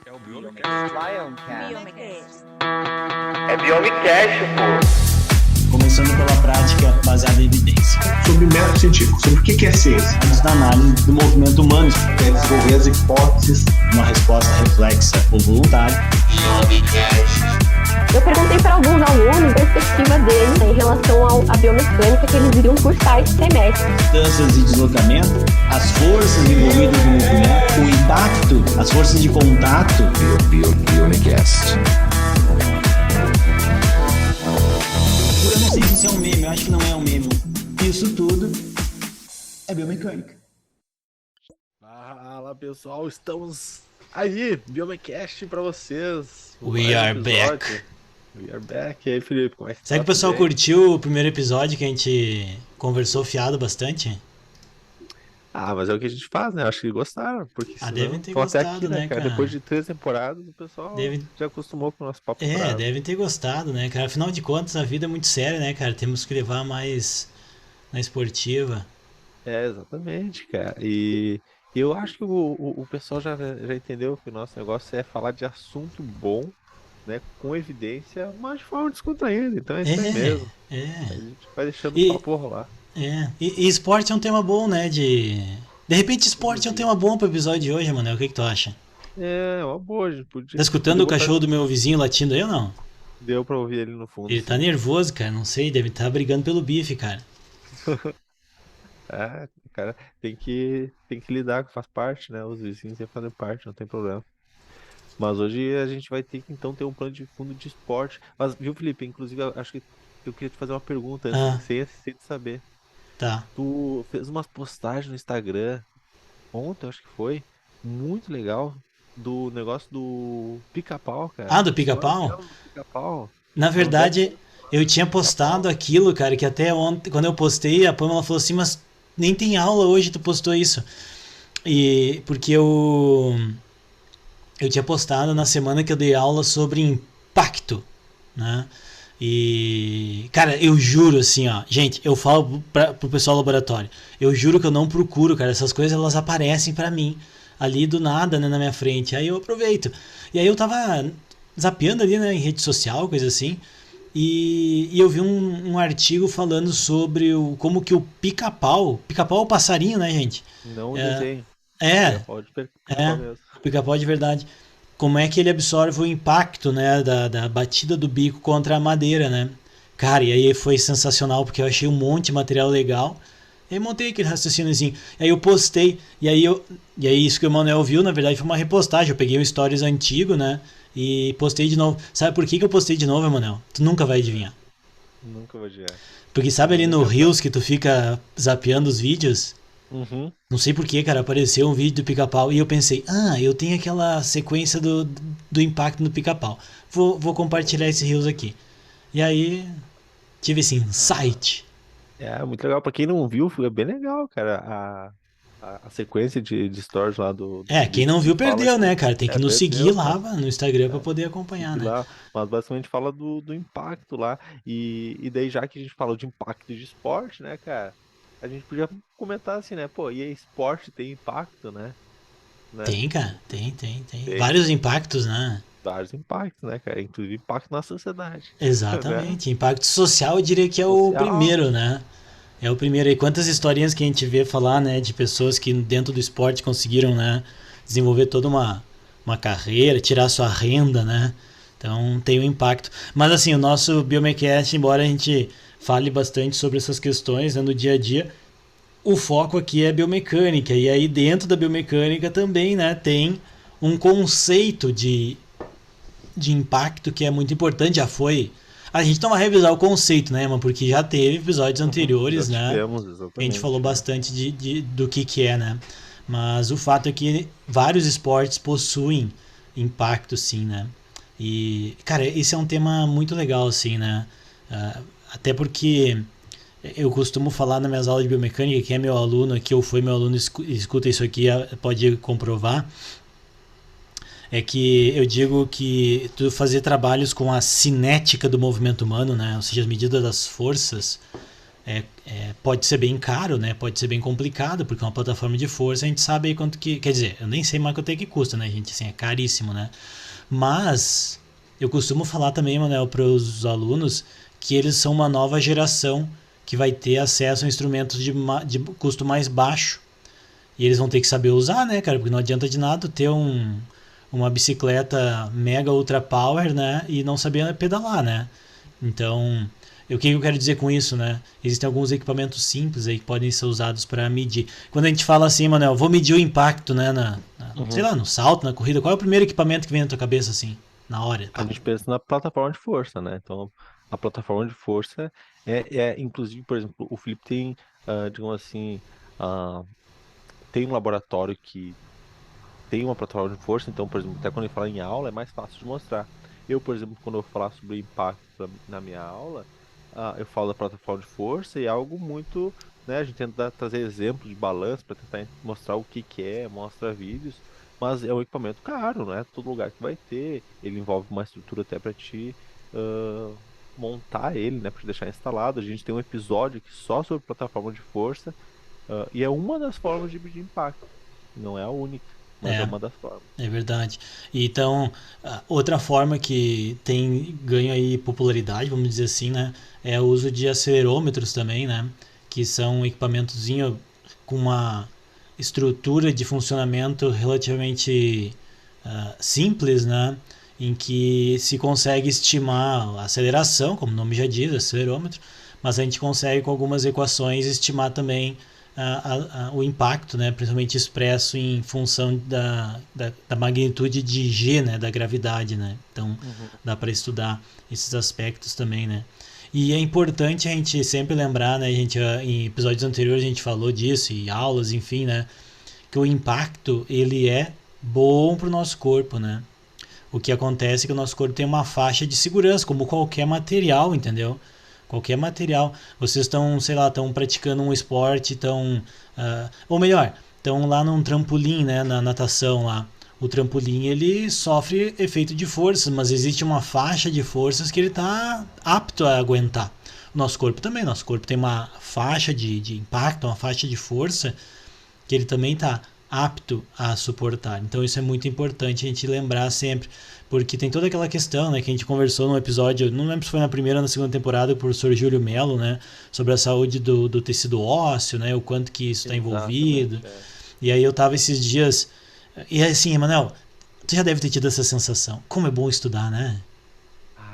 É o Biomecast. É Biomecast, pô. Começando pela prática baseada em evidência. Sobre método científico, sobre o que é ciência. Antes da análise do movimento humano, É desenvolver as hipóteses. uma resposta reflexa ou voluntária. Eu perguntei para alguns alunos a perspectiva deles em relação à biomecânica que eles iriam cursar esse semestre. Distâncias de deslocamento, as forças envolvidas no movimento, o impacto, as forças de contato. Biomecast. Eu não sei se isso é um meme, eu acho que não é um meme. Isso tudo é biomecânica. Fala pessoal, estamos aí, Biomecast pra vocês. We are back. We are back. E aí, Felipe, como é que tá? Será que o pessoal Tudo bem? curtiu o primeiro episódio que a gente conversou fiado bastante? Ah, mas é o que a gente faz, né? Acho que gostaram, porque senão devem ter estão até gostado, aqui, né, né, cara? cara? Depois de 3 temporadas, o pessoal já acostumou com o nosso papo bravo. Devem ter gostado, né, cara? Afinal de contas, a vida é muito séria, né, cara? Temos que levar mais na esportiva. É, exatamente, cara. E eu acho que o pessoal já entendeu que o nosso negócio é falar de assunto bom, né? Com evidência, mas de forma descontraída. Então é isso aí mesmo. A gente vai deixando o papo rolar. E esporte é um tema bom, né? De repente, esporte é um tema bom pro episódio de hoje, mano. O que que tu acha? É, uma boa, gente podia. Tá escutando podia o cachorro do meu vizinho latindo aí ou não? Deu pra ouvir ele no fundo. Ele tá nervoso, cara. Não sei, deve estar brigando pelo bife, cara. É, cara, tem que lidar, faz parte, né? Os vizinhos têm que fazer parte, não tem problema. Mas hoje a gente vai ter que então ter um plano de fundo de esporte. Mas, viu, Felipe? Inclusive, eu acho que eu queria te fazer uma pergunta antes, sem te saber. Tá. Tu fez umas postagens no Instagram ontem, acho que foi, muito legal, do negócio do pica-pau, cara. Ah, do pica-pau? Olha, do pica-pau. Na verdade, eu tinha postado aquilo, cara, que até ontem, quando eu postei, a Pamela falou assim, mas nem tem aula hoje, tu postou isso. E porque eu tinha postado na semana que eu dei aula sobre impacto, né? E, cara, eu juro assim, ó, gente, eu falo pro pessoal do laboratório, eu juro que eu não procuro, cara, essas coisas elas aparecem pra mim, ali do nada, né, na minha frente, aí eu aproveito. E aí eu tava zapeando ali, né, em rede social, coisa assim, e eu vi um artigo falando sobre como que o pica-pau é o passarinho, né, gente? Não desenho. Pica-pau mesmo. Pica-pau de verdade. Como é que ele absorve o impacto, né, da batida do bico contra a madeira, né? Cara, e aí foi sensacional, porque eu achei um monte de material legal. E aí montei aquele raciocíniozinho. E aí eu postei. E aí isso que o Manuel viu, na verdade, foi uma repostagem. Eu peguei um stories antigo, né? E postei de novo. Sabe por que eu postei de novo, Manuel? Tu nunca vai adivinhar. Nunca vou adivinhar. Porque sabe ali no Reels que tu fica zapeando os vídeos? Uhum. Não sei porquê, cara, apareceu um vídeo do pica-pau e eu pensei, eu tenho aquela sequência do impacto no pica-pau. Vou compartilhar esse Reels aqui. E aí, tive esse insight. É, muito legal. Pra quem não viu, foi bem legal, cara, a sequência de stories lá do Quem não viu perdeu, né, cara? Tem que nos seguir lá cara. no Instagram pra poder acompanhar, né? Lá, mas basicamente fala do impacto lá. E daí, já que a gente falou de impacto de esporte, né, cara? A gente podia comentar assim, né? Pô, e aí, esporte tem impacto, né? Tem, cara. Tem. Vários impactos, né? Vários impactos, né, cara? Inclusive impacto na sociedade. Exatamente. Impacto social, eu diria que é o primeiro, né? É o primeiro. E quantas historinhas que a gente vê falar, né? De pessoas que dentro do esporte conseguiram, né? Desenvolver toda uma carreira, tirar sua renda, né? Então tem um impacto. Mas assim, o nosso Biomecast, embora a gente fale bastante sobre essas questões, né, no dia a dia, o foco aqui é biomecânica. E aí dentro da biomecânica também, né? Tem um conceito de impacto que é muito importante. Já foi... A gente não vai revisar o conceito, né, mano? Porque já teve episódios anteriores, já né? tivemos, exatamente. A gente falou bastante do que é, né? Mas o fato é que vários esportes possuem impacto, sim, né? E, cara, esse é um tema muito legal, assim, né? Até porque eu costumo falar nas minhas aulas de biomecânica, quem é meu aluno aqui ou foi meu aluno, escuta isso aqui, pode comprovar. É que eu digo que tu fazer trabalhos com a cinética do movimento humano, né? Ou seja, as medidas das forças, pode ser bem caro, né? Pode ser bem complicado, porque uma plataforma de força a gente sabe aí quanto que... Quer dizer, eu nem sei mais quanto é que custa, né, gente? Assim, é caríssimo, né? Mas eu costumo falar também, Manuel, para os alunos que eles são uma nova geração que vai ter acesso a instrumentos de custo mais baixo. E eles vão ter que saber usar, né, cara? Porque não adianta de nada ter uma bicicleta mega ultra power, né? E não saber pedalar, né? Então, o que eu quero dizer com isso, né? Existem alguns equipamentos simples aí que podem ser usados para medir. Quando a gente fala assim, Manuel, vou medir o impacto, né? Sei lá, no salto, na corrida, qual é o primeiro equipamento que vem na tua cabeça, assim, na hora? A gente pensa na plataforma de força, né? Então, a plataforma de força inclusive, por exemplo, o Felipe tem, digamos assim, tem um laboratório que tem uma plataforma de força, então, por exemplo, até quando ele fala em aula, é mais fácil de mostrar. Eu, por exemplo, quando eu falar sobre impacto na minha aula, eu falo da plataforma de força e é algo muito, né, a gente tenta trazer exemplos de balanço para tentar mostrar o que é, mostra vídeos, mas é um equipamento caro, não é todo lugar que vai ter, ele envolve uma estrutura até para te montar ele, né, para te deixar instalado. A gente tem um episódio aqui só sobre plataforma de força, e é uma das formas de medir impacto, não é a única, mas é uma das formas. É verdade. Então, outra forma que tem ganho aí popularidade, vamos dizer assim, né, é o uso de acelerômetros também, né, que são equipamentozinho com uma estrutura de funcionamento relativamente simples, né, em que se consegue estimar a aceleração, como o nome já diz, acelerômetro, mas a gente consegue com algumas equações estimar também o impacto, né, principalmente expresso em função da magnitude de G, né, da gravidade, né? Então dá para estudar esses aspectos também, né? E é importante a gente sempre lembrar, né, em episódios anteriores a gente falou disso, e aulas, enfim, né, que o impacto ele é bom para o nosso corpo, né? O que acontece é que o nosso corpo tem uma faixa de segurança, como qualquer material, entendeu? Qualquer material. Vocês estão, sei lá, estão praticando um esporte, ou melhor, estão lá num trampolim, né, na natação lá. O trampolim, ele sofre efeito de força, mas existe uma faixa de forças que ele está apto a aguentar. O nosso corpo também, nosso corpo tem uma faixa de impacto, uma faixa de força que ele também está apto a suportar. Então isso é muito importante a gente lembrar sempre, porque tem toda aquela questão, né, que a gente conversou num episódio, não lembro se foi na primeira ou na segunda temporada, com o professor Júlio Melo, né, sobre a saúde do tecido ósseo, né, o quanto que isso está envolvido. E aí eu tava esses dias, e assim, Emanuel, tu já deve ter tido essa sensação, como é bom estudar, né?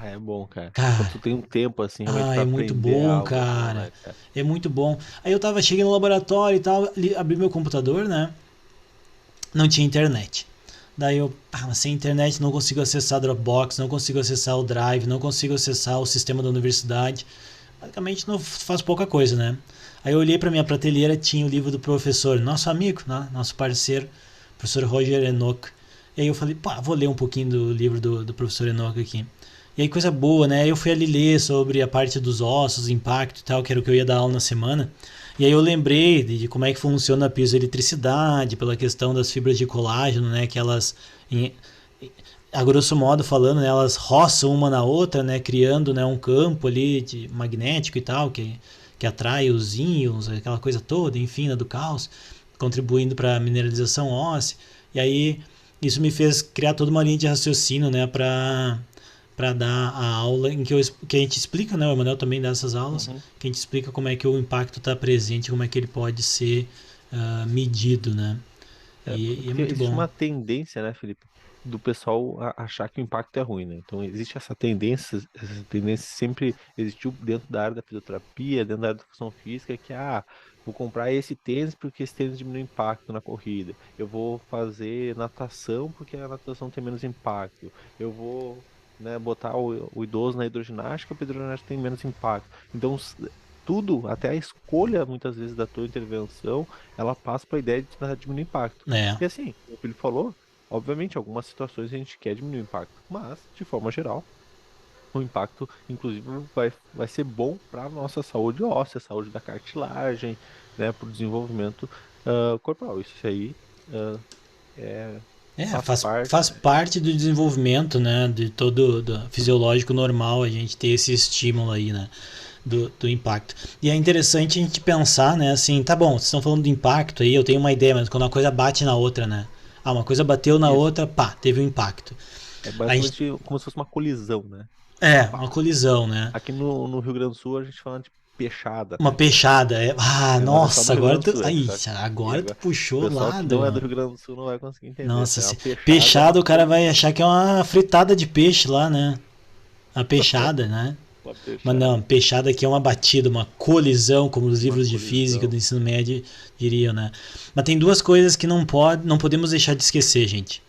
É bom, cara. Cara, Quando tu tem um tempo assim, realmente pra é muito aprender bom, algo, cara. né, cara? É muito bom. Aí eu cheguei no laboratório e tal, abri meu computador, né, não tinha internet. Daí mas sem internet não consigo acessar Dropbox, não consigo acessar o Drive, não consigo acessar o sistema da universidade. Basicamente não faço pouca coisa, né? Aí eu olhei para minha prateleira, tinha o livro do professor, nosso amigo, né? Nosso parceiro, professor Roger Enoch. E aí eu falei, vou ler um pouquinho do livro do professor Enoch aqui. E aí coisa boa, né? Eu fui ali ler sobre a parte dos ossos, impacto e tal, que era o que eu ia dar aula na semana. E aí eu lembrei de como é que funciona a piezoeletricidade, pela questão das fibras de colágeno, né, que elas, a grosso modo falando, né, elas roçam uma na outra, né, criando, né, um campo ali magnético e tal, que atrai os íons, aquela coisa toda, enfim, né, do caos, contribuindo para a mineralização óssea. E aí isso me fez criar toda uma linha de raciocínio, né, para dar a aula em que a gente explica, né, o Emanuel também dá essas aulas, que a gente explica como é que o impacto está presente, como é que ele pode ser medido, né? E é muito Existe bom. uma tendência, né, Felipe, do pessoal achar que o impacto é ruim, né? Então existe essa tendência sempre existiu dentro da área da fisioterapia, dentro da área da educação física, que vou comprar esse tênis porque esse tênis diminui o impacto na corrida. Eu vou fazer natação porque a natação tem menos impacto. Eu vou, né, botar o idoso na hidroginástica porque a hidroginástica tem menos impacto. Então tudo, até a escolha muitas vezes da tua intervenção, ela passa para a ideia de tentar diminuir o impacto. E assim, o que ele falou, obviamente, algumas situações a gente quer diminuir o impacto, mas de forma geral o impacto, inclusive, vai ser bom para a nossa saúde óssea, saúde da cartilagem, né, para o desenvolvimento corporal. Isso aí faz parte do desenvolvimento, né, de todo do fisiológico normal, a gente ter esse estímulo aí, né? do impacto. E é interessante a gente pensar, né, assim, tá bom, vocês estão falando do impacto aí, eu tenho uma ideia, mas quando uma coisa bate na outra, né? Ah, uma coisa bateu na outra, pá, teve um impacto. É basicamente como se fosse uma colisão, né? É, uma colisão, né? Aqui no Rio Grande do Sul a gente fala de peixada. Uma peixada. Ah, Mas é nossa, só no Rio agora Grande do tu. Sul, Ai, sabe? agora E tu agora, puxou o o pessoal que lado. não é do Rio Grande do Sul não vai conseguir entender. Nossa, É uma peixada, o cara vai achar que é uma fritada de peixe lá, né? Uma peixada, né? uma peixada. Mas não, peixada aqui é uma batida, uma colisão, como os livros de colisão. física do ensino médio diriam, né? Mas tem duas coisas que não podemos deixar de esquecer, gente.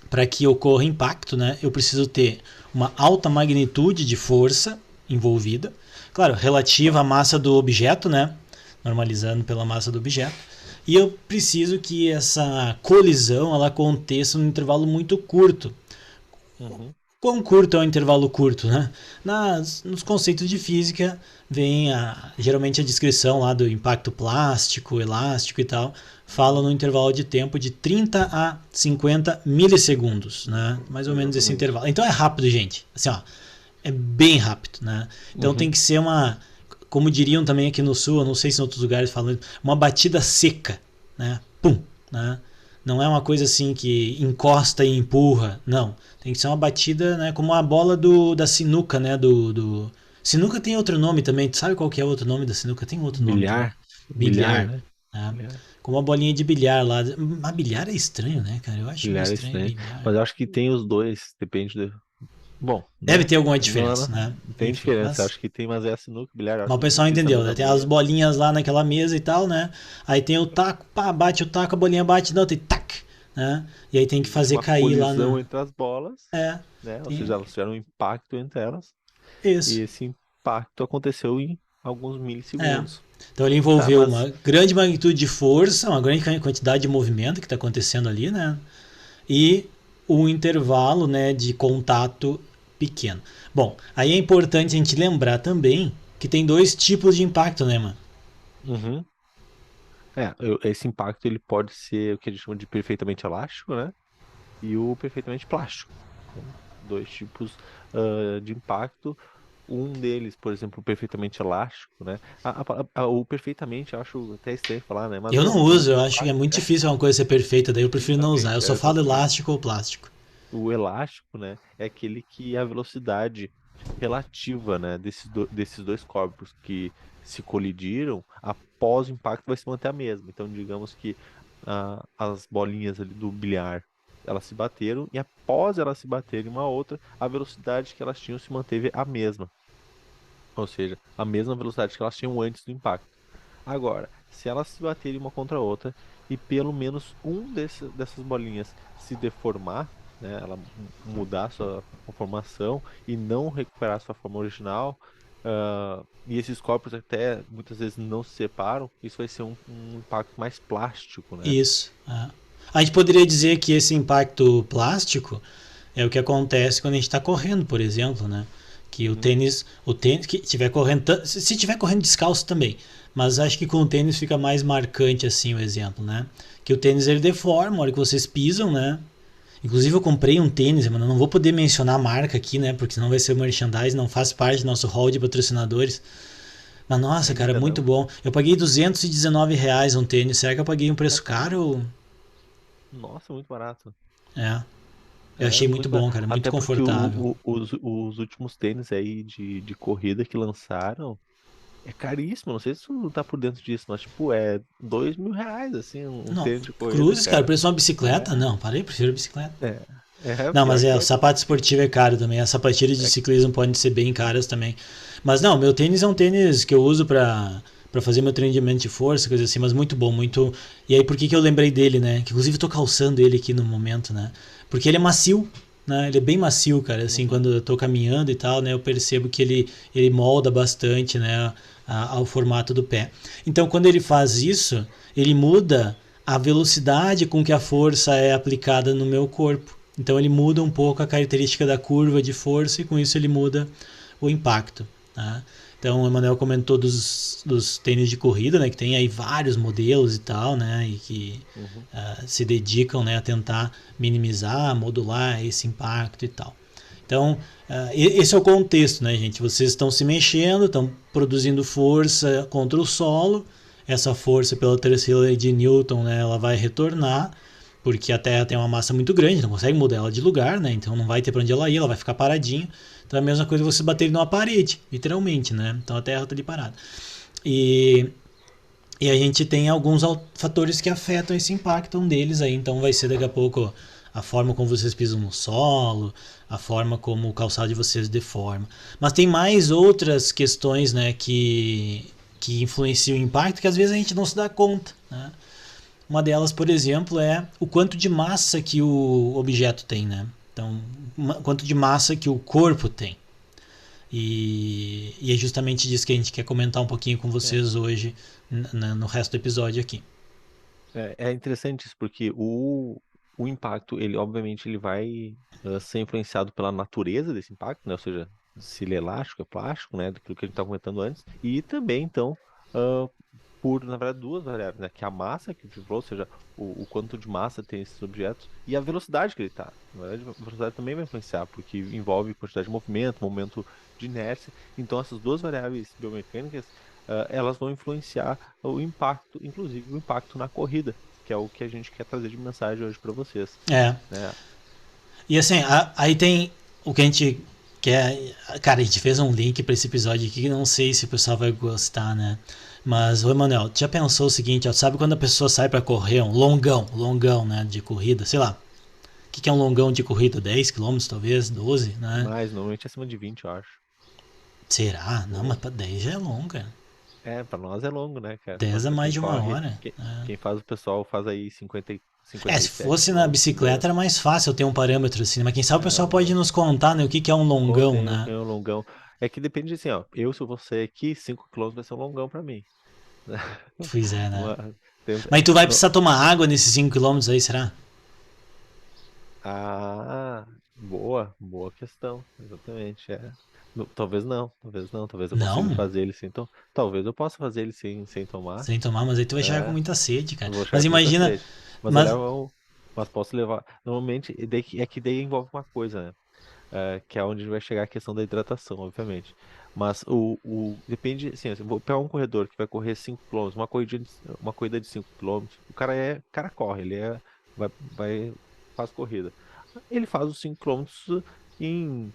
Para que ocorra impacto, né? Eu preciso ter uma alta magnitude de força envolvida, claro, relativa à massa do objeto, né? Normalizando pela massa do objeto. E eu preciso que essa colisão ela aconteça num intervalo muito curto. Quão curto é um intervalo curto, né? Nos conceitos de física vem geralmente a descrição lá do impacto plástico, elástico e tal, fala no intervalo de tempo de 30 a 50 milissegundos, né? Mais ou menos esse intervalo. Então é rápido, gente. Assim, ó, é bem rápido, né? Então tem que ser como diriam também aqui no sul, eu não sei se em outros lugares falam, uma batida seca, né? Pum, né? Não é uma coisa assim que encosta e empurra, não. Tem que ser uma batida, né, como a bola da sinuca, né, Sinuca tem outro nome também, tu sabe qual que é o outro nome da sinuca? Tem outro nome. Bilhar. Bilhar, né? né? Como uma bolinha de bilhar lá. Mas bilhar é estranho, né, cara? Eu acho Bilhar é estranho. estranho. Mas eu acho que tem os dois, depende do... Bom, Deve ter alguma diferença, né? Tem Enfim, diferença, acho que tem, mas é a sinuca, bilhar. Mas o pessoal entendeu, né? Tem as bolinhas lá naquela mesa e tal, né? Aí tem o taco, pá, bate o taco, a bolinha bate, não, tem tac, né? E aí tem que fazer uma cair lá colisão no... entre as bolas, É, né? Ou seja, elas tiveram um impacto entre elas. isso. E esse impacto aconteceu em alguns milissegundos. Então ele envolveu Tá, mas- uma grande magnitude de força, uma grande quantidade de movimento que está acontecendo ali, né? E um intervalo, né, de contato pequeno. Bom, aí é importante a gente lembrar também que tem dois tipos de impacto, né, mano? Uhum. Esse impacto ele pode ser o que a gente chama de perfeitamente elástico, né? E o perfeitamente plástico. Então, dois tipos de impacto. Um deles, por exemplo, o perfeitamente elástico, né? O perfeitamente eu acho até estranho falar, né? Mas Eu não uso, eu acho que é muito difícil uma coisa ser perfeita, daí eu prefiro não usar. Eu só falo Exatamente. elástico ou plástico. O elástico, né, é aquele que a velocidade relativa, né, desses dois corpos que se colidiram, após o impacto vai se manter a mesma. Então, digamos que as bolinhas ali do bilhar, elas se bateram e após elas se baterem uma a outra, a velocidade que elas tinham se manteve a mesma. Ou seja, a mesma velocidade que elas tinham antes do impacto. Agora, se elas se baterem uma contra a outra e pelo menos dessas bolinhas se deformar, né, ela mudar sua conformação e não recuperar sua forma original, e esses corpos até muitas vezes não se separam, isso vai ser um impacto mais plástico, né? Isso. É. A gente poderia dizer que esse impacto plástico é o que acontece quando a gente está correndo, por exemplo, né? Que o tênis que estiver correndo, se estiver correndo descalço também, mas acho que com o tênis fica mais marcante assim o exemplo, né? Que o tênis ele deforma, a hora que vocês pisam, né? Inclusive eu comprei um tênis, mano, não vou poder mencionar a marca aqui, né? Porque senão vai ser merchandising, não faz parte do nosso hall de patrocinadores. Mas nossa, cara, muito bom. Eu paguei R$219 um tênis. Será que eu paguei um preço caro? Nossa, muito barato. É. Eu achei muito bom, cara, muito Até porque confortável. os últimos tênis aí de corrida que lançaram é caríssimo. Não sei se tu tá por dentro disso, mas tipo, é R$2.000, assim, um Não, tênis de corrida. cruzes, cara, preço de uma bicicleta? Não, parei, prefiro bicicleta. Não, mas pior o que sapato esportivo é caro também. As sapatilhas de ciclismo podem ser bem caras também. Mas não, meu tênis é um tênis que eu uso pra fazer meu treinamento de força, coisa assim, mas muito bom, muito... E aí por que eu lembrei dele, né? Que inclusive eu tô calçando ele aqui no momento, né? Porque ele é macio, né? Ele é bem macio, cara, assim, quando eu tô caminhando e tal, né? Eu percebo que ele molda bastante, né? Ao formato do pé. Então quando ele faz isso, ele muda a velocidade com que a força é aplicada no meu corpo. Então ele muda um pouco a característica da curva de força e com isso ele muda o impacto, tá? Então o Emanuel comentou dos tênis de corrida, né, que tem aí vários modelos e tal, né, e que se dedicam, né, a tentar minimizar, modular esse impacto e tal. Então, esse é o contexto, né, gente? Vocês estão se mexendo, estão produzindo força contra o solo. Essa força, pela terceira lei de Newton, né, ela vai retornar, porque a Terra tem uma massa muito grande, não consegue mudar ela de lugar, né? Então não vai ter para onde ela ir, ela vai ficar paradinha. Então é a mesma coisa você bater numa parede, literalmente, né? Então a Terra está ali parada. E a gente tem alguns fatores que afetam esse impacto, um deles aí, então vai ser daqui a pouco a forma como vocês pisam no solo, a forma como o calçado de vocês deforma. Mas tem mais outras questões, né, que influenciam o impacto que às vezes a gente não se dá conta, né? Uma delas, por exemplo, é o quanto de massa que o objeto tem, né? Então, quanto de massa que o corpo tem. E é justamente disso que a gente quer comentar um pouquinho com vocês hoje, no resto do episódio aqui. É interessante isso, porque o impacto, ele obviamente ele vai ser influenciado pela natureza desse impacto, né? Ou seja, se ele é elástico, é plástico, né? Daquilo que a gente estava comentando antes. E também, então, por, na verdade, duas variáveis, né? Que é a massa que a gente falou, ou seja, o quanto de massa tem esses objetos e a velocidade que ele está. Na verdade, a velocidade também vai influenciar, porque envolve quantidade de movimento, momento de inércia. Então, essas duas variáveis biomecânicas, elas vão influenciar o impacto, inclusive o impacto na corrida, que é o que a gente quer trazer de mensagem hoje para vocês. É. Né? E assim, aí tem o que a gente quer. Cara, a gente fez um link para esse episódio aqui que não sei se o pessoal vai gostar, né? Mas, ô Emanuel, tu já pensou o seguinte, ó, sabe quando a pessoa sai para correr, um longão, né, de corrida, sei lá, o que é um longão de corrida? 10 quilômetros, talvez, 12, né? Mas normalmente acima de 20, eu acho. Será? Não, mas pra 10 já é longo, cara. Pra nós é longo, né, cara? 10 é Nossa, mais quem de uma corre, hora. Quem faz o pessoal faz aí 57 Se fosse na quilômetros, bicicleta era mais fácil eu ter um parâmetro assim, mas quem sabe o pessoal pode nos contar, né, o que é um longão, né? tem um longão. É que depende assim, ó. Se eu você aqui, 5 quilômetros vai ser um longão pra mim. Pois é, né? Tem- Mas tu vai precisar tomar água nesses 5 quilômetros aí, será? Boa questão, exatamente. Talvez não, talvez eu Não? consiga fazer ele sem tomar. Talvez eu possa fazer ele sem tomar. Sem tomar, mas aí tu vai chegar É. com muita sede, cara. Eu vou chegar Mas com muita imagina, sede. Mas, mas mas posso levar. Normalmente, daí envolve uma coisa, né? Que é onde a gente vai chegar a questão da hidratação, obviamente. Mas depende, assim, eu vou pegar um corredor que vai correr 5 quilômetros, uma corrida de 5 quilômetros, o cara corre, vai, faz corrida. Ele faz os 5 quilômetros em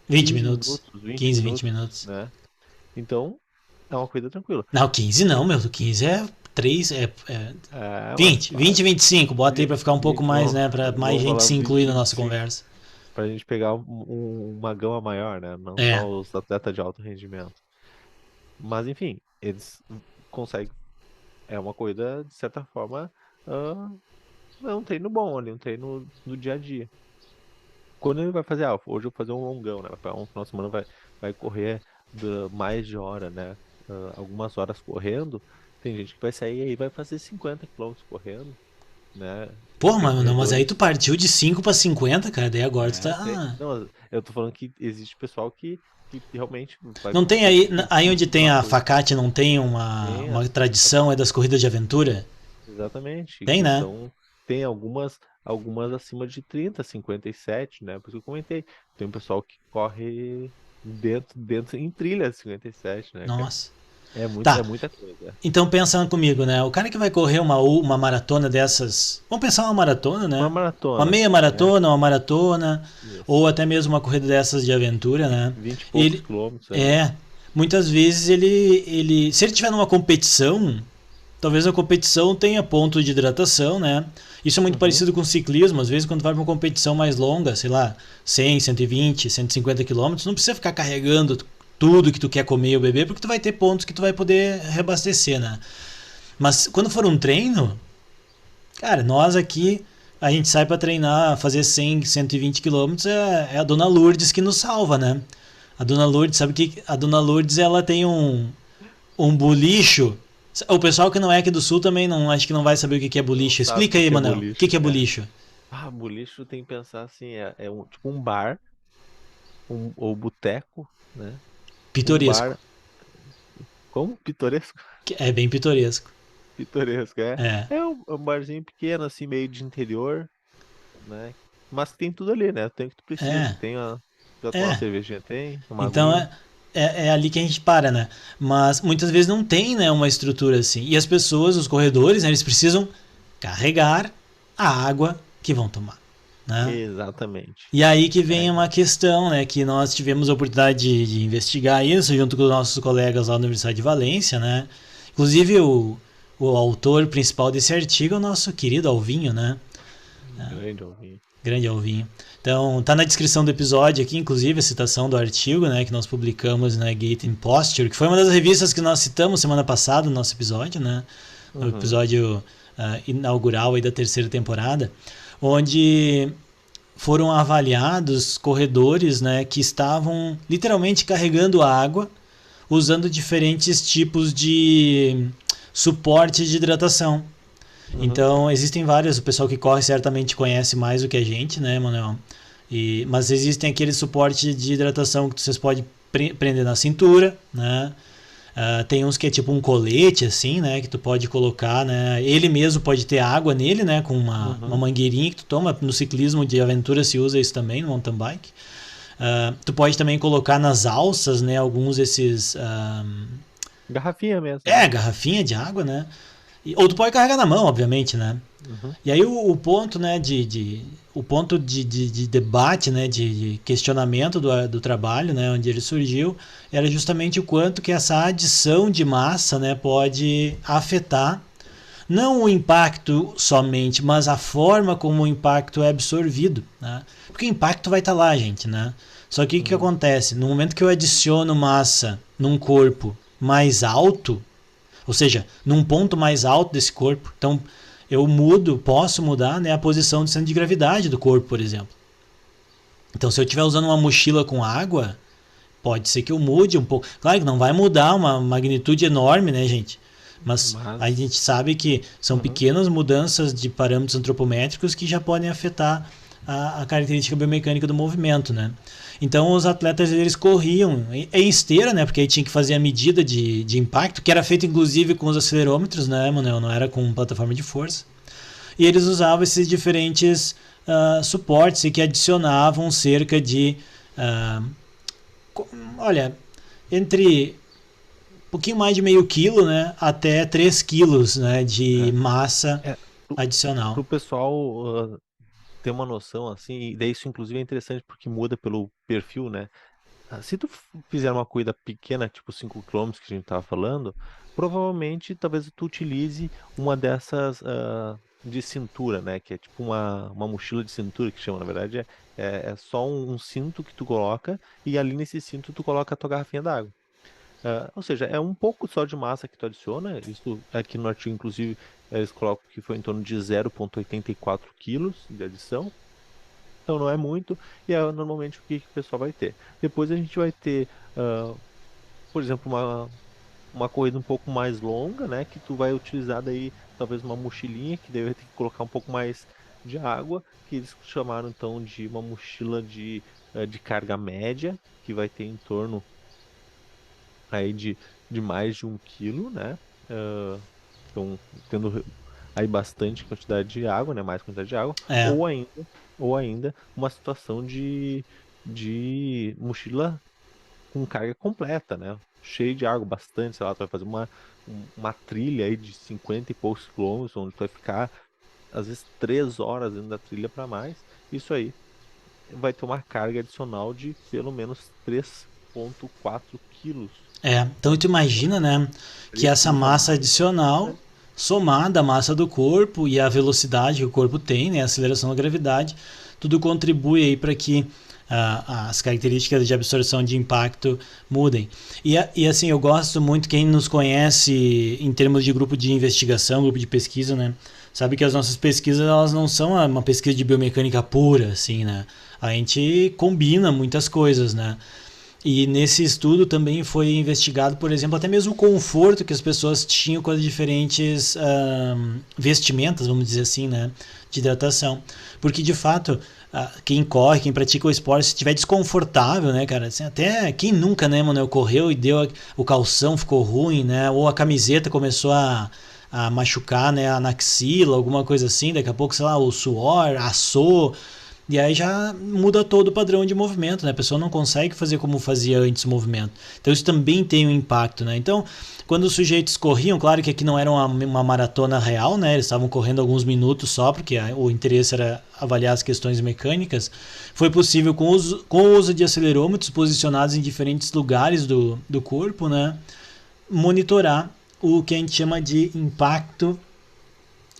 20 minutos, 15, 20 minutos, minutos. né? Então, é uma corrida tranquila. Não, 15 não, meu, 15 é 3, é 20, mas, 20, 25, bota aí pra ficar um pouco 20, mais, né, pra mais vamos gente falar se incluir na 20, nossa 25. conversa. Pra gente pegar uma gama maior, né? Não É. só os atletas de alto rendimento. Mas, enfim, eles conseguem. É uma corrida, de certa forma, é um treino bom ali, um treino no dia a dia. Quando ele vai fazer, hoje eu vou fazer um longão, né? Um final de semana vai correr mais de hora, né? Algumas horas correndo. Tem gente que vai sair aí e vai fazer 50 quilômetros correndo, né? Pô, mano, mas aí tu partiu de 5 pra 50, cara, daí agora tu tá... Não, eu tô falando que existe pessoal que realmente vai... Não tem aí onde tem a Facate, não tem uma tradição aí das corridas de aventura? Exatamente. Tem, né? Então, tem algumas acima de 30, 57, né? Por isso que eu comentei. Tem um pessoal que corre dentro em trilha 57, né? Nossa. É Tá. muita coisa. Então pensando comigo, né? O cara que vai correr uma maratona dessas... Vamos pensar uma maratona, né? Uma maratona. Uma meia maratona, uma maratona, Isso. ou até mesmo uma corrida dessas de aventura, né? 20 e poucos quilômetros. Muitas vezes ele... Se ele tiver numa competição, talvez a competição tenha ponto de hidratação, né? Isso é muito parecido com o ciclismo. Às vezes quando vai pra uma competição mais longa, sei lá, 100, 120, 150 quilômetros, não precisa ficar carregando tudo que tu quer comer ou beber, porque tu vai ter pontos que tu vai poder reabastecer, né? Mas quando for um treino, cara, nós aqui, a gente sai pra treinar, fazer 100, 120 quilômetros, é a Dona Lourdes que nos salva, né? A Dona Lourdes, sabe que a Dona Lourdes, ela tem um bolicho. O pessoal que não é aqui do Sul também acho que não vai saber o que é bolicho. Explica aí, Manel, o que é bolicho? Bolicho tem que pensar assim, tipo um bar, ou boteco, né? Pitoresco. Um bar... Como? Pitoresco? É bem pitoresco. Pitoresco, É. É um barzinho pequeno, assim, meio de interior, né? Mas tem tudo ali, né? Tem o que tu precisa. Tem Já tomar uma cervejinha tem, uma Então aguinha. é ali que a gente para, né? Mas muitas vezes não tem, né, uma estrutura assim. E as pessoas, os corredores, né, eles precisam carregar a água que vão tomar, né? Exatamente. E aí que vem uma questão, né, que nós tivemos a oportunidade de investigar isso junto com os nossos colegas lá na Universidade de Valência, né? Inclusive o autor principal desse artigo é o nosso querido Alvinho, né? Grande ouvinte. Grande Alvinho. Então, tá na descrição do episódio aqui, inclusive, a citação do artigo, né, que nós publicamos na Gait and Posture, que foi uma das revistas que nós citamos semana passada no nosso episódio, né? No episódio inaugural aí da 3ª temporada, onde foram avaliados corredores, né, que estavam literalmente carregando água, usando diferentes tipos de suporte de hidratação. Então, existem vários, o pessoal que corre certamente conhece mais do que a gente, né, Manuel? Mas existem aquele suporte de hidratação que vocês podem prender na cintura, né? Tem uns que é tipo um colete, assim, né, que tu pode colocar, né? Ele mesmo pode ter água nele, né, com uma mangueirinha que tu toma. No ciclismo de aventura se usa isso também, no mountain bike. Tu pode também colocar nas alças, né, alguns desses... Garrafinha mesmo. Garrafinha de água, né? Ou tu pode carregar na mão, obviamente, né? E aí o ponto, né, o ponto de debate, né, de questionamento do trabalho, né, onde ele surgiu, era justamente o quanto que essa adição de massa, né, pode afetar não o impacto somente, mas a forma como o impacto é absorvido, né? Porque o impacto vai estar lá, gente, né? Só que o que acontece? No momento que eu adiciono massa num corpo mais alto, ou seja, num ponto mais alto desse corpo, então eu posso mudar, né, a posição do centro de gravidade do corpo, por exemplo. Então, se eu estiver usando uma mochila com água, pode ser que eu mude um pouco. Claro que não vai mudar uma magnitude enorme, né, gente? Mas a gente sabe que são pequenas mudanças de parâmetros antropométricos que já podem afetar a característica biomecânica do movimento, né? Então os atletas eles corriam em esteira, né? Porque aí tinha que fazer a medida de impacto, que era feito inclusive com os acelerômetros, né, Manuel? Não era com plataforma de força. E eles usavam esses diferentes suportes e que adicionavam cerca de, entre um pouquinho mais de meio quilo, né, até 3 quilos, né, de massa adicional. Para o pessoal ter uma noção, assim, e daí isso inclusive é interessante porque muda pelo perfil, né? Se tu fizer uma corrida pequena, tipo 5 km que a gente estava falando, provavelmente talvez tu utilize uma dessas de cintura, né? Que é tipo uma mochila de cintura que chama, na verdade é só um cinto que tu coloca e ali nesse cinto tu coloca a tua garrafinha d'água. Ou seja, é um pouco só de massa que tu adiciona. Isso aqui no artigo, inclusive, eles colocam que foi em torno de 0,84 quilos de adição. Então não é muito, e é normalmente o que o pessoal vai ter. Depois a gente vai ter, por exemplo, uma corrida um pouco mais longa, né? Que tu vai utilizar daí talvez uma mochilinha, que daí vai ter que colocar um pouco mais de água, que eles chamaram então de uma mochila de carga média, que vai ter em torno aí de mais de 1 quilo, né? Então, tendo aí bastante quantidade de água, né? Mais quantidade de água. Ou ainda uma situação de mochila com carga completa, né? Cheio de água, bastante, sei lá, tu vai fazer uma trilha aí de 50 e poucos quilômetros, onde tu vai ficar, às vezes, 3 horas dentro da trilha para mais. Isso aí vai ter uma carga adicional de pelo menos 3,4 quilos. Então tu imagina, né, que essa massa adicional, somada à massa do corpo e à velocidade que o corpo tem, né, a aceleração da gravidade, tudo contribui aí para que as características de absorção de impacto mudem. E assim, eu gosto muito, quem nos conhece em termos de grupo de investigação, grupo de pesquisa, né, sabe que as nossas pesquisas, elas não são uma pesquisa de biomecânica pura, assim, né, a gente combina muitas coisas, né. E nesse estudo também foi investigado, por exemplo, até mesmo o conforto que as pessoas tinham com as diferentes vestimentas, vamos dizer assim, né, de hidratação. Porque, de fato, quem corre, quem pratica o esporte, se estiver desconfortável, né, cara, assim, até quem nunca, né, mano, correu e o calção ficou ruim, né, ou a camiseta começou a machucar, né, na axila, alguma coisa assim, daqui a pouco, sei lá, o suor assou. E aí já muda todo o padrão de movimento, né? A pessoa não consegue fazer como fazia antes o movimento. Então isso também tem um impacto, né? Então, quando os sujeitos corriam, claro que aqui não era uma maratona real, né? Eles estavam correndo alguns minutos só, porque o interesse era avaliar as questões mecânicas. Foi possível, com o uso de acelerômetros posicionados em diferentes lugares do corpo, né? Monitorar o que a gente chama de impacto,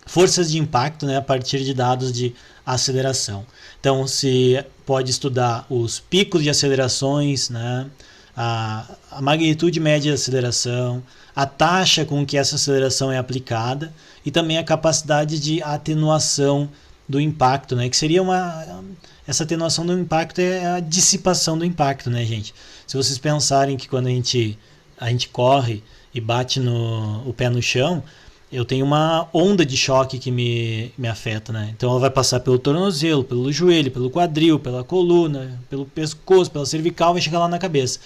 forças de impacto, né? A partir de dados de aceleração. Então, se pode estudar os picos de acelerações, né? A magnitude média de aceleração, a taxa com que essa aceleração é aplicada e também a capacidade de atenuação do impacto, né? Que seria essa atenuação do impacto é a dissipação do impacto, né, gente? Se vocês pensarem que quando a gente corre e bate o pé no chão, eu tenho uma onda de choque que me afeta, né? Então ela vai passar pelo tornozelo, pelo joelho, pelo quadril, pela coluna, pelo pescoço, pela cervical, vai chegar lá na cabeça.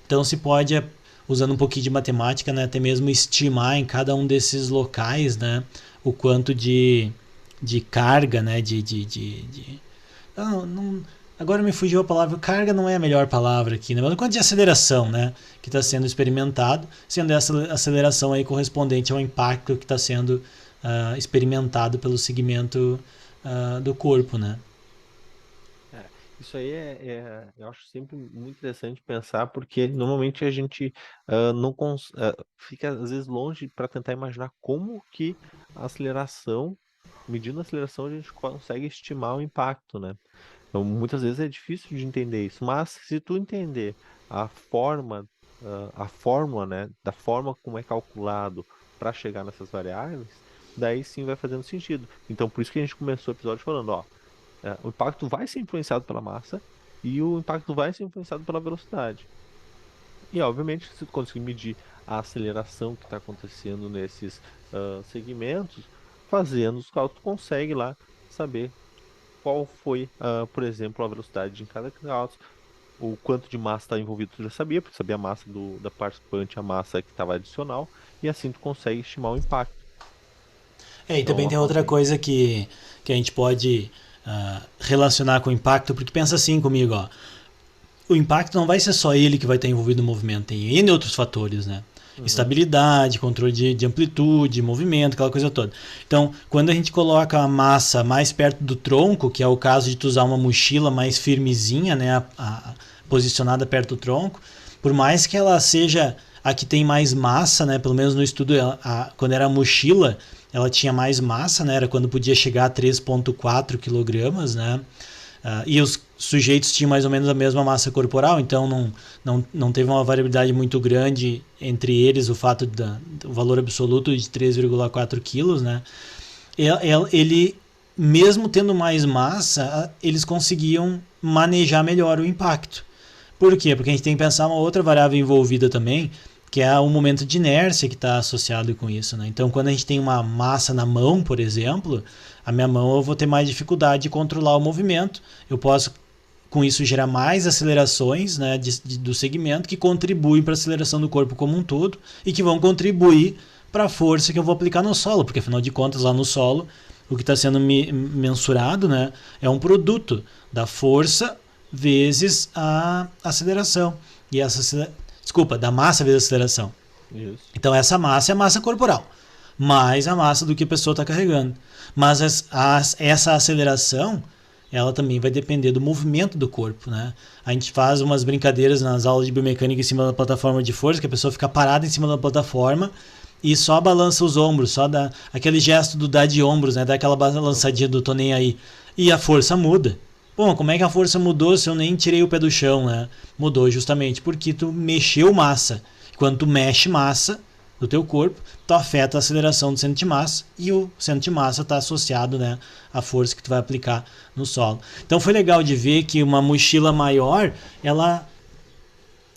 Então se pode, usando um pouquinho de matemática, né, até mesmo estimar em cada um desses locais, né, o quanto de carga, né, agora me fugiu a palavra, carga não é a melhor palavra aqui, né? Mas o quanto de aceleração, né, que está sendo experimentado, sendo essa aceleração aí correspondente ao impacto que está sendo experimentado pelo segmento do corpo, né? Isso aí eu acho sempre muito interessante pensar, porque normalmente a gente não fica às vezes longe para tentar imaginar como que medindo a aceleração, a gente consegue estimar o impacto, né? Então, muitas vezes é difícil de entender isso, mas se tu entender a fórmula, né, da forma como é calculado para chegar nessas variáveis, daí sim vai fazendo sentido. Então, por isso que a gente começou o episódio falando, o impacto vai ser influenciado pela massa e o impacto vai ser influenciado pela velocidade. E, obviamente, se tu conseguir medir a aceleração que está acontecendo nesses segmentos, fazendo os cálculos, tu consegue lá saber qual foi, por exemplo, a velocidade em cada cálculo, o quanto de massa está envolvido, tu já sabia, porque sabia a massa da participante, a massa que estava adicional, e assim tu consegue estimar o impacto. E também tem outra coisa que a gente pode relacionar com o impacto, porque pensa assim comigo, ó, o impacto não vai ser só ele que vai estar envolvido no movimento, tem N outros fatores, né? Estabilidade, controle de amplitude, movimento, aquela coisa toda. Então, quando a gente coloca a massa mais perto do tronco, que é o caso de tu usar uma mochila mais firmezinha, né, posicionada perto do tronco, por mais que ela seja a que tem mais massa, né, pelo menos no estudo, quando era a mochila, ela tinha mais massa, né, era quando podia chegar a 3,4 kg, né, e os sujeitos tinham mais ou menos a mesma massa corporal, então não teve uma variabilidade muito grande entre eles, o fato do valor absoluto de 3,4 quilos, né? Ele, mesmo tendo mais massa, eles conseguiam manejar melhor o impacto. Por quê? Porque a gente tem que pensar uma outra variável envolvida também, que é o momento de inércia que está associado com isso, né? Então, quando a gente tem uma massa na mão, por exemplo, a minha mão eu vou ter mais dificuldade de controlar o movimento. Eu posso, com isso, gerar mais acelerações, né, do segmento que contribuem para a aceleração do corpo como um todo e que vão contribuir para a força que eu vou aplicar no solo, porque afinal de contas lá no solo o que está sendo mensurado, né, é um produto da força vezes a aceleração e da massa vezes a aceleração. Isso. Então essa massa é a massa corporal, mais a massa do que a pessoa está carregando. Mas essa aceleração, ela também vai depender do movimento do corpo, né? A gente faz umas brincadeiras nas aulas de biomecânica em cima da plataforma de força, que a pessoa fica parada em cima da plataforma e só balança os ombros, só dá aquele gesto do dar de ombros, né? Dá aquela balançadinha do tô nem aí. E a força muda. Bom, como é que a força mudou se eu nem tirei o pé do chão, né? Mudou justamente porque tu mexeu massa. Quando tu mexe massa do teu corpo, tu afeta a aceleração do centro de massa e o centro de massa está associado, né, à força que tu vai aplicar no solo. Então foi legal de ver que uma mochila maior, ela,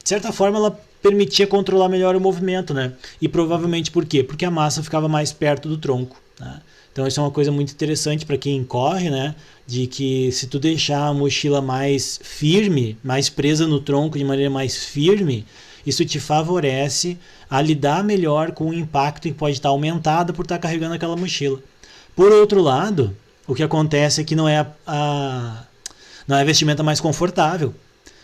de certa forma, ela permitia controlar melhor o movimento, né? E provavelmente por quê? Porque a massa ficava mais perto do tronco, né? Então isso é uma coisa muito interessante para quem corre, né? De que se tu deixar a mochila mais firme, mais presa no tronco de maneira mais firme, isso te favorece a lidar melhor com o impacto que pode estar aumentado por estar carregando aquela mochila. Por outro lado, o que acontece é que não é Não é a vestimenta mais confortável,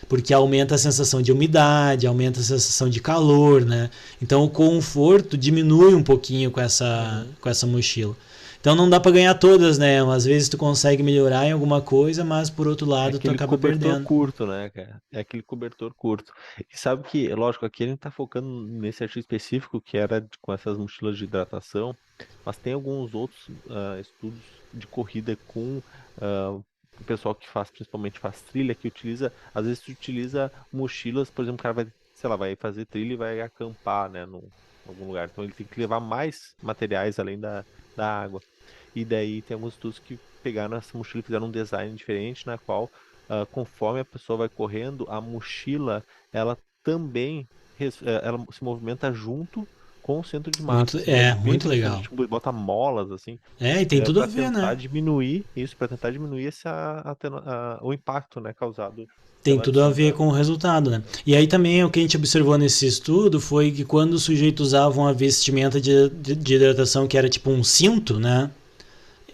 porque aumenta a sensação de umidade, aumenta a sensação de calor, né? Então o conforto diminui um pouquinho com essa mochila. Então não dá para ganhar todas, né? Às vezes tu consegue melhorar em alguma coisa, mas por outro lado tu acaba perdendo. É aquele cobertor curto, né, cara? É aquele cobertor curto. E sabe que, lógico, aqui a gente tá focando nesse artigo específico que era com essas mochilas de hidratação, mas tem alguns outros estudos de corrida com o pessoal que principalmente faz trilha, que utiliza, às vezes tu utiliza mochilas, por exemplo, o cara vai, sei lá, vai fazer trilha e vai acampar, né, em algum lugar. Então ele tem que levar mais materiais além da água. E daí tem alguns estudos que pegaram essa mochila e fizeram um design diferente, na qual, conforme a pessoa vai correndo, a mochila, ela também ela se movimenta junto com o centro de massa. Muito legal. Tipo, bota molas, assim. E tem tudo a ver, né? Para tentar diminuir o impacto, né, causado. Tem tudo a ver com o resultado, né? E aí também o que a gente observou nesse estudo foi que quando os sujeitos usavam a vestimenta de hidratação, que era tipo um cinto, né?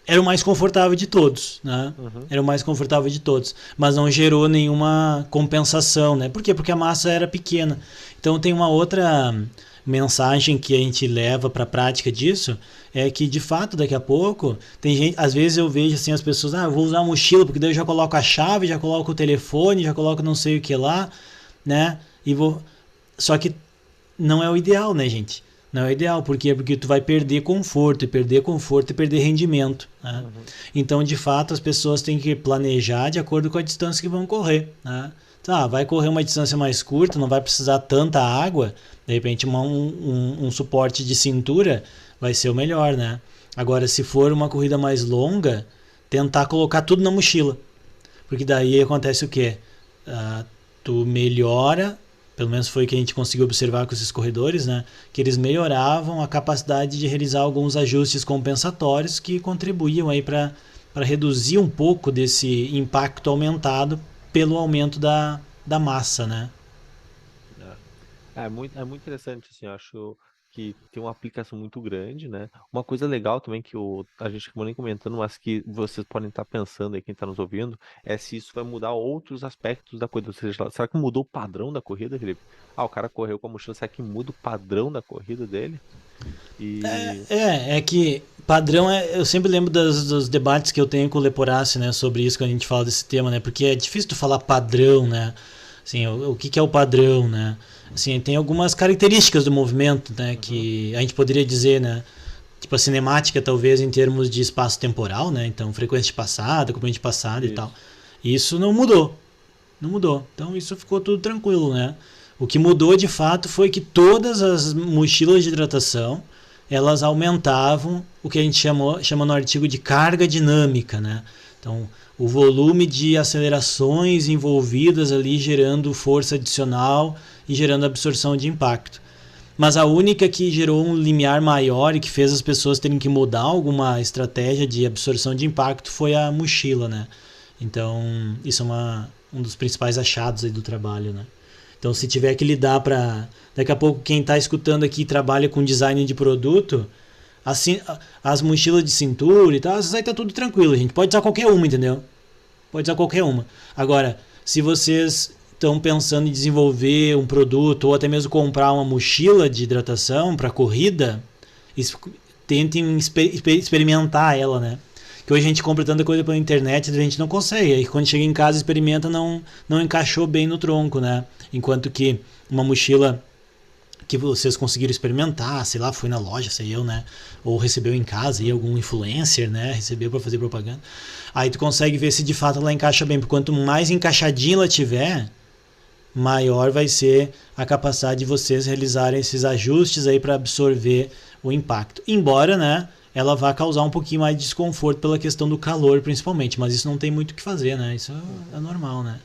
Era o mais confortável de todos, né? Era o mais confortável de todos. Mas não gerou nenhuma compensação, né? Por quê? Porque a massa era pequena. Então tem uma outra mensagem que a gente leva para a prática disso, é que de fato daqui a pouco tem gente, às vezes eu vejo assim as pessoas, eu vou usar a mochila porque daí eu já coloco a chave, já coloco o telefone, já coloco não sei o que lá, né? Só que não é o ideal, né, gente? Não é o ideal, por quê? Porque tu vai perder conforto e perder rendimento, né? Então, de fato, as pessoas têm que planejar de acordo com a distância que vão correr, né? Tá, vai correr uma distância mais curta, não vai precisar tanta água, de repente um suporte de cintura vai ser o melhor, né? Agora, se for uma corrida mais longa, tentar colocar tudo na mochila, porque daí acontece o quê? Tu melhora, pelo menos foi o que a gente conseguiu observar com esses corredores, né? Que eles melhoravam a capacidade de realizar alguns ajustes compensatórios que contribuíam aí para reduzir um pouco desse impacto aumentado pelo aumento da massa, né? É muito interessante, assim, eu acho que tem uma aplicação muito grande, né? Uma coisa legal também que a gente acabou nem comentando, mas que vocês podem estar pensando aí, quem está nos ouvindo, é se isso vai mudar outros aspectos da corrida. Ou seja, será que mudou o padrão da corrida, Felipe? O cara correu com a mochila, será que muda o padrão da corrida dele? É que padrão eu sempre lembro dos debates que eu tenho com o Leporassi, né, sobre isso quando a gente fala desse tema, né, porque é difícil tu falar padrão, né, assim, o que é o padrão, né, assim, tem algumas características do movimento, né, que a gente poderia dizer, né, tipo a cinemática talvez em termos de espaço temporal, né, então frequência de passada, componente de passada e tal, isso não mudou, então isso ficou tudo tranquilo, né. O que mudou de fato foi que todas as mochilas de hidratação, elas aumentavam o que a gente chama no artigo de carga dinâmica, né? Então, o volume de acelerações envolvidas ali gerando força adicional e gerando absorção de impacto. Mas a única que gerou um limiar maior e que fez as pessoas terem que mudar alguma estratégia de absorção de impacto foi a mochila, né? Então, isso é um dos principais achados aí do trabalho, né? Então, se tiver que lidar para... Daqui a pouco, quem está escutando aqui trabalha com design de produto, assim, as mochilas de cintura e tal, essas aí tá tudo tranquilo, gente. Pode usar qualquer uma, entendeu? Pode usar qualquer uma. Agora, se vocês estão pensando em desenvolver um produto ou até mesmo comprar uma mochila de hidratação para corrida, tentem experimentar ela, né? Que hoje a gente compra tanta coisa pela internet, a gente não consegue. Aí quando chega em casa, experimenta, não encaixou bem no tronco, né? Enquanto que uma mochila que vocês conseguiram experimentar, sei lá, foi na loja, sei eu, né? Ou recebeu em casa, aí algum influencer, né? Recebeu para fazer propaganda. Aí tu consegue ver se de fato ela encaixa bem. Porque quanto mais encaixadinha ela tiver, maior vai ser a capacidade de vocês realizarem esses ajustes aí para absorver o impacto. Embora, né? Ela vai causar um pouquinho mais de desconforto pela questão do calor, principalmente. Mas isso não tem muito o que fazer, né? Isso é normal, né?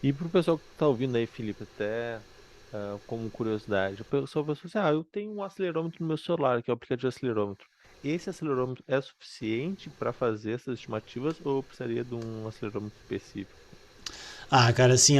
E pro pessoal que tá ouvindo aí, Felipe, até como curiosidade, o pessoal vai assim, eu tenho um acelerômetro no meu celular, que é o aplicativo de acelerômetro. Esse acelerômetro é suficiente para fazer essas estimativas ou precisaria de um acelerômetro específico? Cara, assim,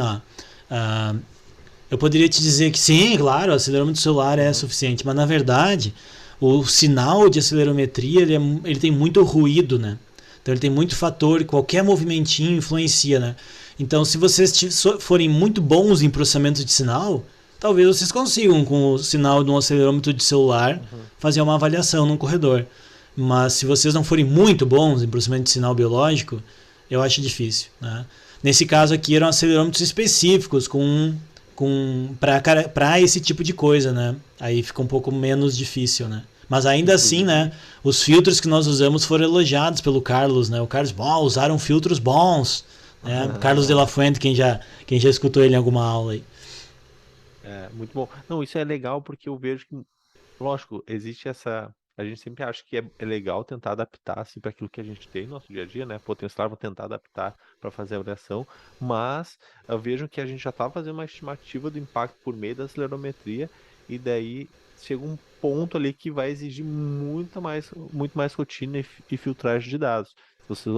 eu poderia te dizer que sim, claro, o acelerômetro do celular é suficiente, mas na verdade o sinal de acelerometria ele tem muito ruído, né? Então ele tem muito fator, qualquer movimentinho influencia, né? Então se vocês forem muito bons em processamento de sinal, talvez vocês consigam, com o sinal de um acelerômetro de celular, fazer uma avaliação num corredor. Mas se vocês não forem muito bons em processamento de sinal biológico, eu acho difícil, né? Nesse caso aqui eram acelerômetros específicos para esse tipo de coisa, né? Aí fica um pouco menos difícil, né? Mas ainda assim, né? Os filtros que nós usamos foram elogiados pelo Carlos, né? O Carlos, usaram filtros bons, né? Carlos de la Fuente, quem já escutou ele em alguma aula aí. É, muito bom. Não, isso é legal porque eu vejo que, lógico, existe essa... A gente sempre acha que é legal tentar adaptar assim, para aquilo que a gente tem no nosso dia a dia, né? Potencial, vou tentar adaptar para fazer a avaliação, mas eu vejo que a gente já está fazendo uma estimativa do impacto por meio da acelerometria e daí chega um ponto ali que vai exigir muito mais rotina e filtragem de dados. Se vocês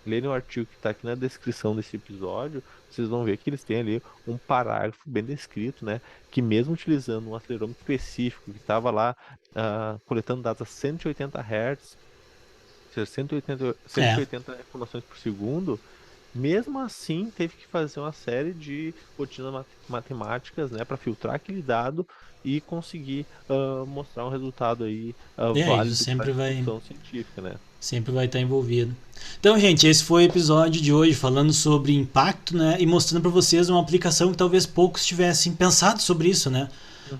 lerem o artigo que está aqui na descrição desse episódio, vocês vão ver que eles têm ali um parágrafo bem descrito, né? Que mesmo utilizando um acelerômetro específico que estava lá coletando dados a 180 Hz, ou seja, 180 informações por segundo, mesmo assim teve que fazer uma série de rotinas matemáticas, né, para filtrar aquele dado e conseguir mostrar um resultado aí válido sempre para a vai... discussão científica, né? Sempre vai estar envolvido. Então, gente, esse foi o episódio de hoje falando sobre impacto, né? E mostrando para vocês uma aplicação que talvez poucos tivessem pensado sobre isso, né?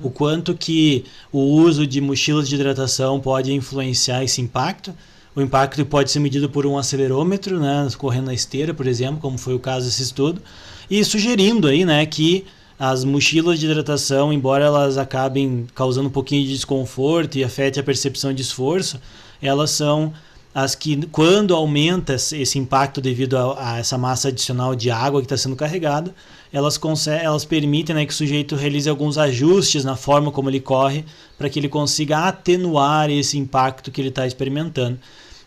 O quanto que o uso de mochilas de hidratação pode influenciar esse impacto. O impacto pode ser medido por um acelerômetro, né? Correndo na esteira, por exemplo, como foi o caso desse estudo. E sugerindo aí, né, que as mochilas de hidratação, embora elas acabem causando um pouquinho de desconforto e afete a percepção de esforço, elas são as que, quando aumenta esse impacto devido a essa massa adicional de água que está sendo carregada, elas permitem, né, que o sujeito realize alguns ajustes na forma como ele corre para que ele consiga atenuar esse impacto que ele está experimentando.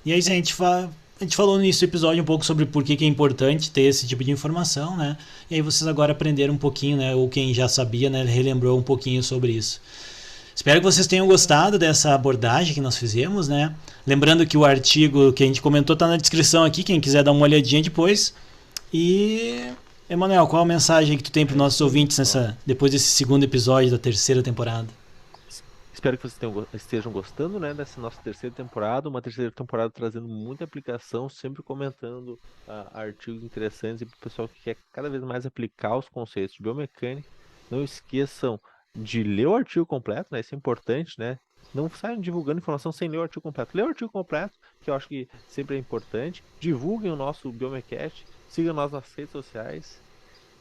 E aí a gente falou nesse episódio um pouco sobre por que é importante ter esse tipo de informação, né? E aí vocês agora aprenderam um pouquinho, né? Ou quem já sabia, né, relembrou um pouquinho sobre isso. Espero que vocês tenham gostado dessa abordagem que nós fizemos, né? Lembrando que o artigo que a gente comentou está na descrição aqui, quem quiser dar uma olhadinha depois. E, Emanuel, qual a mensagem que tu tem para os nossos ouvintes depois desse segundo episódio da terceira temporada? Espero que vocês estejam gostando, né, dessa nossa terceira temporada, uma terceira temporada trazendo muita aplicação, sempre comentando artigos interessantes e para o pessoal que quer cada vez mais aplicar os conceitos de biomecânica. Não esqueçam de ler o artigo completo, né? Isso é importante, né? Não saiam divulgando informação sem ler o artigo completo. Lê o artigo completo, que eu acho que sempre é importante. Divulguem o nosso Biomecast, sigam nós nas redes sociais.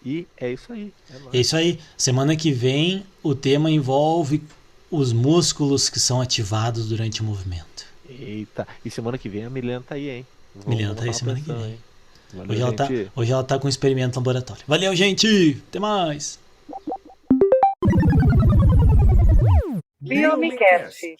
E é isso aí. É isso aí. Semana que vem o tema envolve os músculos que são ativados durante o movimento. Eita, e semana que vem a Milena tá aí, hein? Milena tá aí semana que vem. Valeu, hoje ela tá com um experimento no laboratório. Valeu, gente! Até mais! Biomecast.